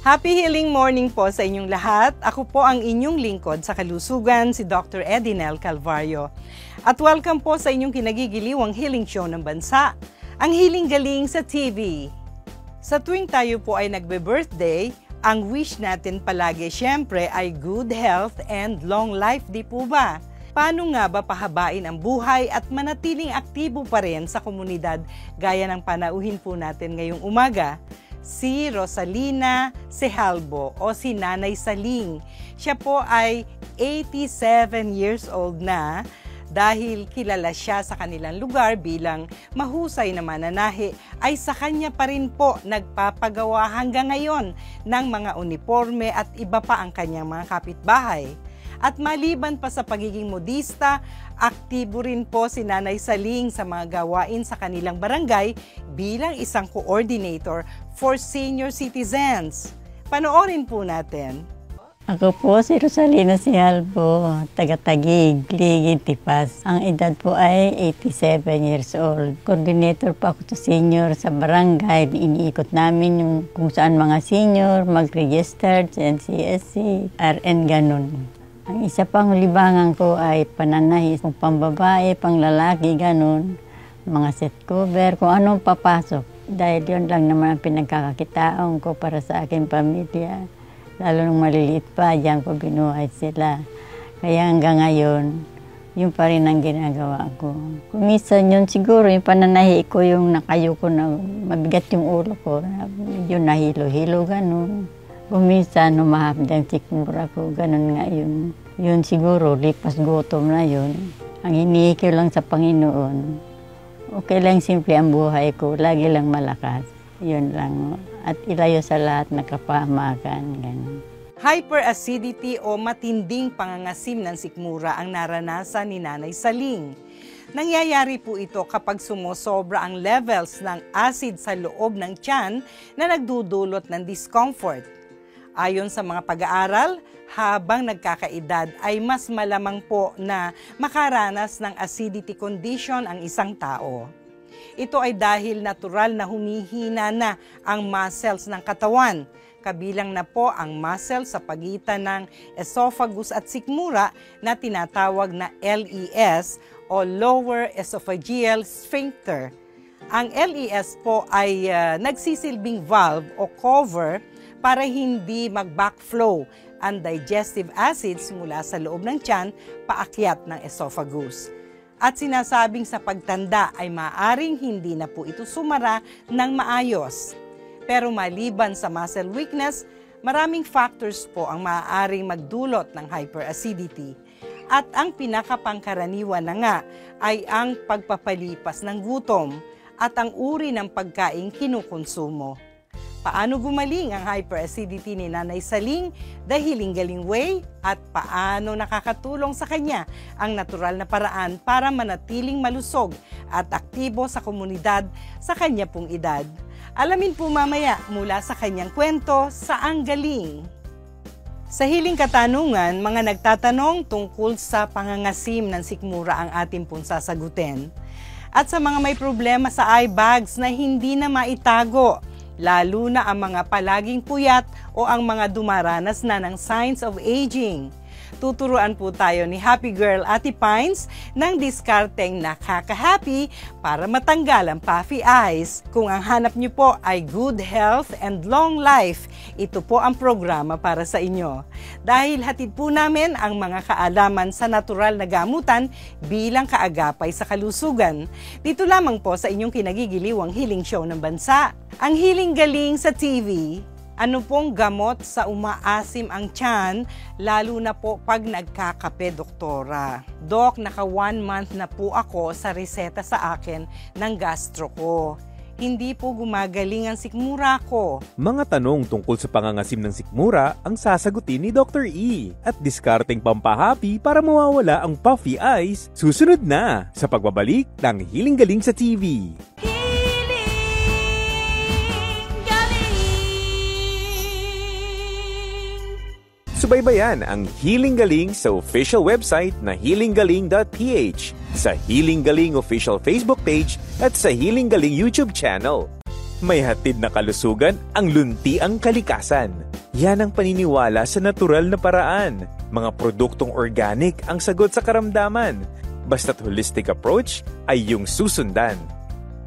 Happy healing morning po sa inyong lahat. Ako po ang inyong lingkod sa kalusugan, si Dr. Edinel Calvario. At welcome po sa inyong kinagigiliwang healing show ng bansa, ang Healing Galing sa TV. Sa tuwing tayo po ay nagbe-birthday, ang wish natin palagi syempre ay good health and long life, di po ba? Paano nga ba pahabain ang buhay at manatiling aktibo pa rin sa komunidad gaya ng panauhin po natin ngayong umaga? Si Rosalina Sehalbo o si Nanay Saling. Siya po ay 87 years old na dahil kilala siya sa kanilang lugar bilang mahusay na mananahi ay sa kanya pa rin po nagpapagawa hanggang ngayon ng mga uniforme at iba pa ang kanyang mga kapitbahay. At maliban pa sa pagiging modista, aktibo rin po si Nanay Saling sa mga gawain sa kanilang barangay bilang isang coordinator for senior citizens. Panoorin po natin. Ako po si Rosalina Sehalbo, taga-Taguig, Ligid, Tipas. Ang edad po ay 87 years old. Coordinator po ako sa senior sa barangay. Iniikot namin yung kung saan mga senior, mag-registered sa NCSC, RN, ganun. Ang isa pang libangan ko ay pananahi, kung pambabae, panglalaki, ganun. Mga set cover, kung anong papasok. Dahil yun lang naman ang pinagkakakitaon ko para sa aking pamilya. Lalo nung maliliit pa, diyan ko binuhay sila. Kaya hanggang ngayon, yun pa rin ang ginagawa ko. Kung minsan yun siguro, yung pananahi ko, yung nakayo ko na mabigat yung ulo ko, medyo nahilo-hilo, ganun. Kung minsan, humahapdang sikmura ko, ganun nga yun. Yun siguro, lipas gutom na yun. Ang hinihikiw lang sa Panginoon, okay lang simple ang buhay ko, lagi lang malakas. Yun lang. At ilayo sa lahat na kapahamakan. Ganun. Hyperacidity o matinding pangangasim ng sikmura ang naranasan ni Nanay Saling. Nangyayari po ito kapag sumosobra ang levels ng acid sa loob ng tiyan na nagdudulot ng discomfort. Ayon sa mga pag-aaral, habang nagkakaedad ay mas malamang po na makaranas ng acidity condition ang isang tao. Ito ay dahil natural na humihina na ang muscles ng katawan, kabilang na po ang muscles sa pagitan ng esophagus at sikmura na tinatawag na LES o Lower Esophageal Sphincter. Ang LES po ay nagsisilbing valve o cover para hindi mag-backflow ang digestive acids mula sa loob ng tiyan paakyat ng esophagus. At sinasabing sa pagtanda ay maaring hindi na po ito sumara ng maayos. Pero maliban sa muscle weakness, maraming factors po ang maaaring magdulot ng hyperacidity. At ang pinakapangkaraniwan na nga ay ang pagpapalipas ng gutom at ang uri ng pagkaing kinukonsumo. Paano gumaling ang hyperacidity ni Nanay Saling, the Healing Galing Way, at paano nakakatulong sa kanya ang natural na paraan para manatiling malusog at aktibo sa komunidad sa kanya pong edad. Alamin po mamaya mula sa kanyang kwento sa Ang Galing. Sa Hiling Katanungan, mga nagtatanong tungkol sa pangangasim ng sikmura ang ating pong sasagutin. At sa mga may problema sa eye bags na hindi na maitago, lalo na ang mga palaging puyat o ang mga dumaranas na ng signs of aging. Tuturuan po tayo ni Happy Girl Ate Pines ng diskarteng nakaka-happy para matanggal ang puffy eyes. Kung ang hanap niyo po ay good health and long life, ito po ang programa para sa inyo. Dahil hatid po namin ang mga kaalaman sa natural na gamutan bilang kaagapay sa kalusugan. Dito lamang po sa inyong kinagigiliwang healing show ng bansa, ang Healing Galing sa TV. Ano pong gamot sa umaasim ang tiyan, lalo na po pag nagkakape, doktora? Dok, naka 1 month na po ako sa reseta sa akin ng gastro ko. Hindi po gumagaling ang sikmura ko. Mga tanong tungkol sa pangangasim ng sikmura ang sasagutin ni Dr. E. At diskarteng pampahappy para mawawala ang puffy eyes, susunod na sa pagbabalik ng Healing Galing sa TV. Subaybayan ang Healing Galing sa official website na healinggaling.ph, sa Healing Galing official Facebook page at sa Healing Galing YouTube channel. May hatid na kalusugan ang luntiang kalikasan. Yan ang paniniwala sa natural na paraan. Mga produktong organic ang sagot sa karamdaman. Basta't holistic approach ay yung susundan.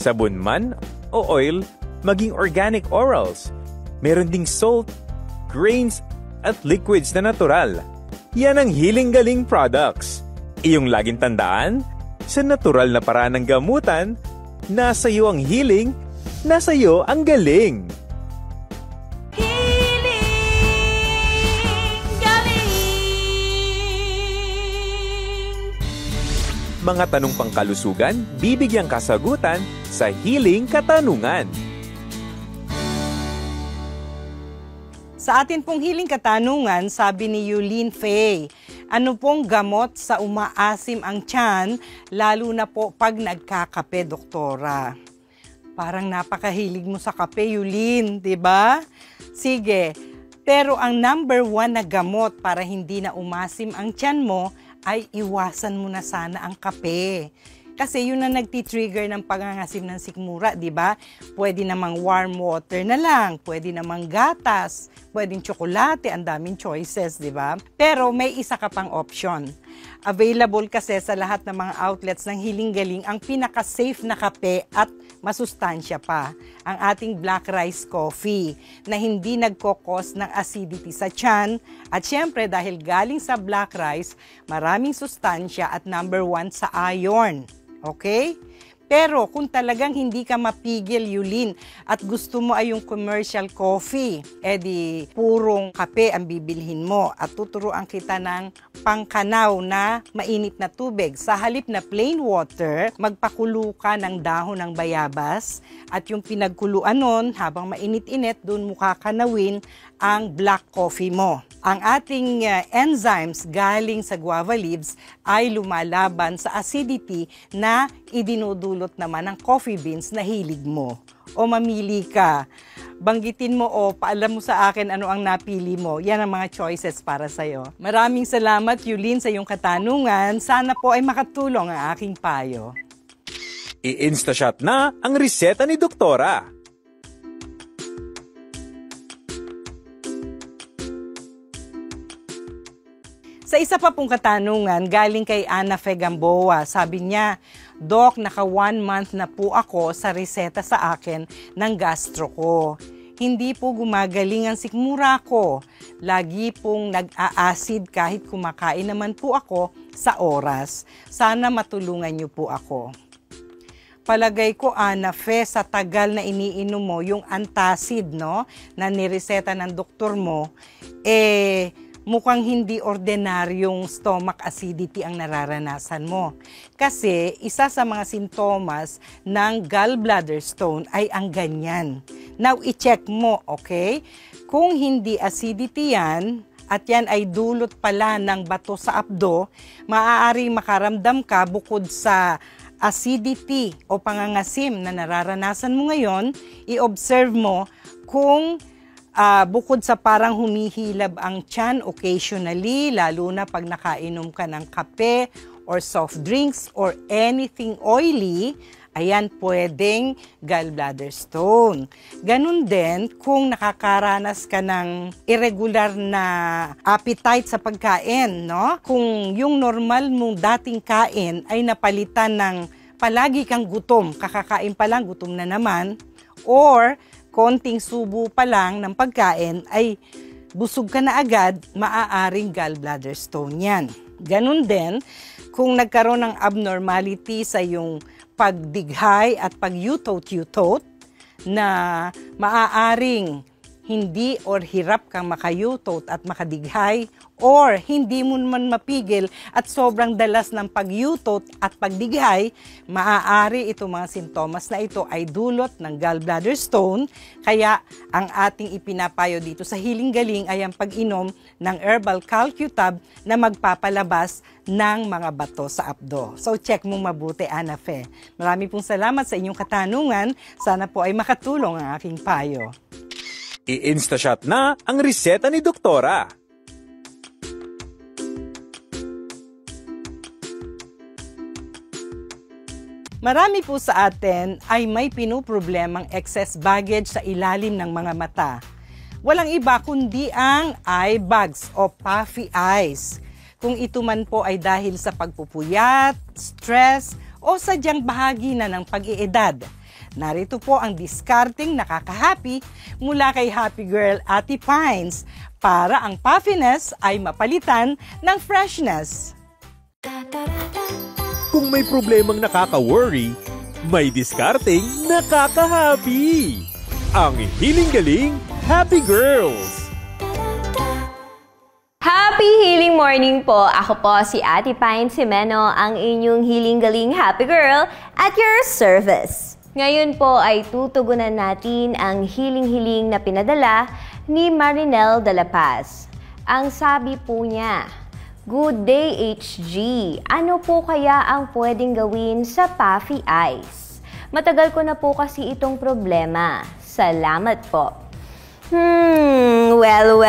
Sabon man o oil, maging organic orals. Meron ding salt, grains, at liquids na natural. Yan ang Healing Galing products. Iyong laging tandaan, sa natural na paraan ng gamutan, nasa iyo ang healing, nasa iyo ang galing. Mga tanong pangkalusugan, bibigyang kasagutan sa Healing Katanungan. Sa atin pong Healing Katanungan, sabi ni Yulene Faye, ano pong gamot sa umaasim ang tiyan, lalo na po pag nagkakape, doktora? Parang napakahilig mo sa kape, Yulene, di ba? Sige, pero ang number 1 na gamot para hindi na umasim ang tiyan mo ay iwasan mo na sana ang kape. Kasi yun na nagtitrigger ng pangangasim ng sikmura, di ba? Pwede namang warm water na lang, pwede namang gatas, pwedeng tsokolate, ang daming choices, di ba? Pero may isa ka pang option. Available kasi sa lahat ng mga outlets ng Healing Galing ang pinaka-safe na kape at masustansya pa, ang ating black rice coffee na hindi nagkokos ng acidity sa tiyan. At syempre dahil galing sa black rice, maraming sustansya at number 1 sa iron. Okay? Pero kung talagang hindi ka mapigil, Yulene, at gusto mo ay yung commercial coffee, edi purong kape ang bibilhin mo at tuturuan kita ng pangkanaw na mainit na tubig. Sa halip na plain water, magpakulo ka ng dahon ng bayabas at yung pinagkuluan nun, habang mainit-init, dun mo kakanawin ang black coffee mo. Ang ating enzymes galing sa guava leaves ay lumalaban sa acidity na idinudulot naman ng coffee beans na hilig mo. O mamili ka, banggitin mo o paalam mo sa akin ano ang napili mo. Yan ang mga choices para sa'yo. Maraming salamat, Yulene, sa iyong katanungan. Sana po ay makatulong ang aking payo. I-instashot na ang reseta ni Doktora. Sa isa pa pong katanungan, galing kay Ana Fegamboa, sabi niya, Doc, naka 1 month na po ako sa reseta sa akin ng gastro ko. Hindi po gumagaling ang sikmura ko. Lagi pong nag-a-acid kahit kumakain naman po ako sa oras. Sana matulungan niyo po ako. Palagay ko, Ana Fe, sa tagal na iniinom mo yung antacid, no, na nireseta ng doktor mo, mukhang hindi ordinaryong stomach acidity ang nararanasan mo. Kasi isa sa mga sintomas ng gallbladder stone ay ang ganyan. Now, i-check mo, okay? Kung hindi acidity yan, at yan ay dulot pala ng bato sa abdo, maaaring makaramdam ka bukod sa acidity o pangangasim na nararanasan mo ngayon, i-observe mo kung bukod sa parang humihilab ang tiyan occasionally, lalo na pag nakainom ka ng kape or soft drinks or anything oily, ayan, pwedeng gallbladder stone. Ganun din kung nakakaranas ka ng irregular na appetite sa pagkain, no? Kung yung normal mong dating kain ay napalitan ng palagi kang gutom, kakakain pa lang, gutom na naman, or konting subo pa lang ng pagkain ay busog ka na agad, maaaring gallbladder stone yan. Ganun din, kung nagkaroon ng abnormality sa iyong pagdighay at pag-utot-utot na maaaring hindi or hirap kang makayutot at makadighay or hindi mo man mapigil at sobrang dalas ng pagyutot at pagdighay, maaari itong mga sintomas na ito ay dulot ng gallbladder stone. Kaya ang ating ipinapayo dito sa Healing Galing ay ang pag-inom ng herbal calcutab na magpapalabas ng mga bato sa abdo. So check mo mabuti, Ana Fe. Marami pong salamat sa inyong katanungan. Sana po ay makatulong ang aking payo. I-instashot na ang reseta ni Doktora. Marami po sa atin ay may pinuproblemang excess baggage sa ilalim ng mga mata. Walang iba kundi ang eye bags o puffy eyes. Kung ito man po ay dahil sa pagpupuyat, stress, o sadyang bahagi na ng pag-iedad. Narito po ang discarding nakaka-happy mula kay Happy Girl Ate Pines para ang puffiness ay mapalitan ng freshness. Kung may problemang nakaka-worry, may discarding nakaka-happy. Ang hiling-galing Happy Girls! Happy Healing Morning po! Ako po si Ate Pine Simeno, ang inyong hiling-galing Happy Girl at your service. Ngayon po ay tutugunan natin ang hiling-hiling na pinadala ni Marinel de la Paz. Ang sabi po niya, "Good day HG, ano po kaya ang pwedeng gawin sa puffy eyes? Matagal ko na po kasi itong problema. Salamat po." Well,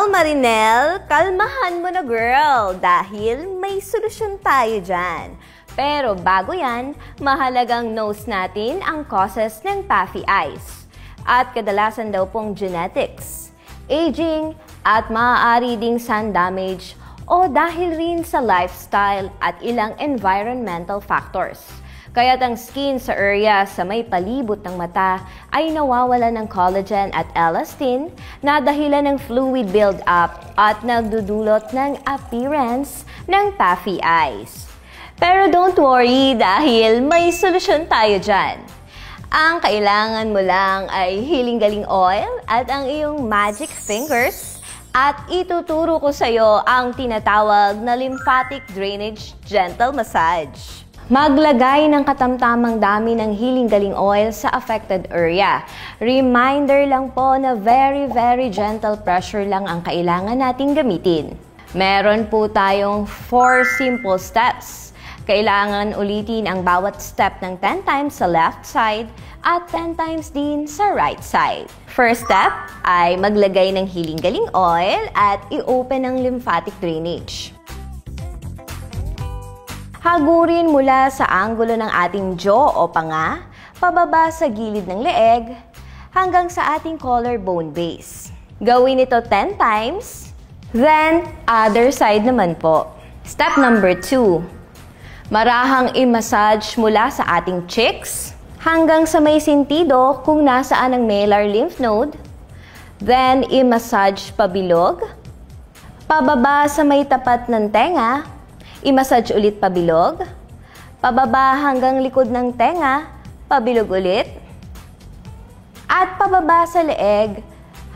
Marinel, kalmahan mo na girl dahil may solusyon tayo dyan. Pero bago yan, mahalagang nose natin ang causes ng puffy eyes. At kadalasan daw pong genetics, aging, at maaari ding sun damage o dahil rin sa lifestyle at ilang environmental factors. Kaya't ang skin sa area sa may palibot ng mata ay nawawala ng collagen at elastin na dahilan ng fluid build-up at nagdudulot ng appearance ng puffy eyes. Pero don't worry dahil may solusyon tayo dyan. Ang kailangan mo lang ay hiling-galing oil at ang iyong magic fingers at ituturo ko sa iyo ang tinatawag na lymphatic drainage gentle massage. Maglagay ng katamtamang dami ng hiling-galing oil sa affected area. Reminder lang po na very gentle pressure lang ang kailangan nating gamitin. Meron po tayong 4 simple steps. Kailangan ulitin ang bawat step ng 10 times sa left side at 10 times din sa right side. First step ay maglagay ng hiling-galing oil at i-open ang lymphatic drainage. Hagurin mula sa anggulo ng ating jaw o panga, pababa sa gilid ng leeg, hanggang sa ating collarbone base. Gawin ito 10 times, then other side naman po. Step number 2. Marahang i-massage mula sa ating cheeks, hanggang sa may sentido kung nasaan ang malar lymph node, then i-massage pabilog, pababa sa may tapat ng tenga, i-massage ulit pabilog, pababa hanggang likod ng tenga, pabilog ulit, at pababa sa leeg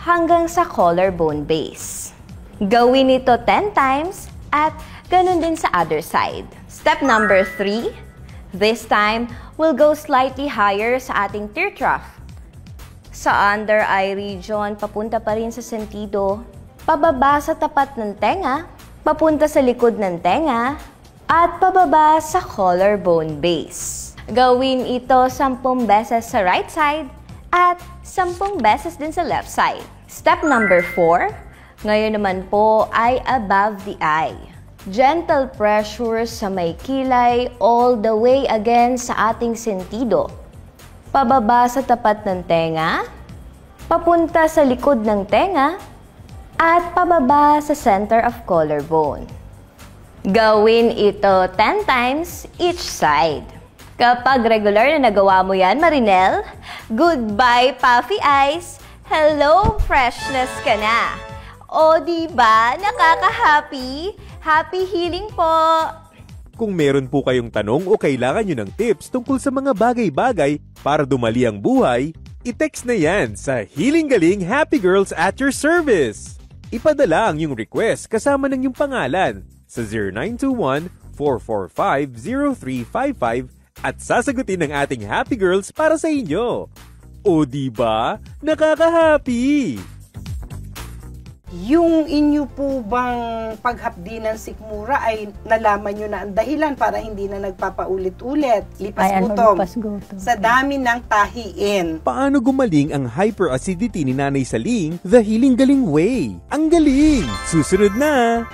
hanggang sa collarbone base. Gawin ito 10 times at ganun din sa other side. Step number 3, this time, we'll go slightly higher sa ating tear trough. Sa under eye region, papunta pa rin sa sentido, pababa sa tapat ng tenga, papunta sa likod ng tenga, at pababa sa collarbone base. Gawin ito 10 beses sa right side at 10 beses din sa left side. Step number 4, ngayon naman po ay above the eye. Gentle pressure sa may kilay all the way again sa ating sentido. Pababa sa tapat ng tenga, papunta sa likod ng tenga, at pababa sa center of collarbone. Gawin ito 10 times each side. Kapag regular na nagawa mo yan, Marinel, goodbye puffy eyes, hello freshness ka na. O diba, nakaka-happy? Happy healing po! Kung meron po kayong tanong o kailangan nyo ng tips tungkol sa mga bagay-bagay para dumali ang buhay, i-text na yan sa Healing Galing Happy Girls at your service. Ipadala ang iyong request kasama ng iyong pangalan sa 0921-445-0355 at sasagutin ng ating Happy Girls para sa inyo. O diba, nakaka-happy! Yung inyo po bang paghapdi ng sikmura ay nalaman nyo na ang dahilan para hindi na nagpapaulit-ulit, lipas gutom, sa dami ng tahiin. Paano gumaling ang hyperacidity ni Nanay Saling the Healing Galing way? Ang galing! Susunod na!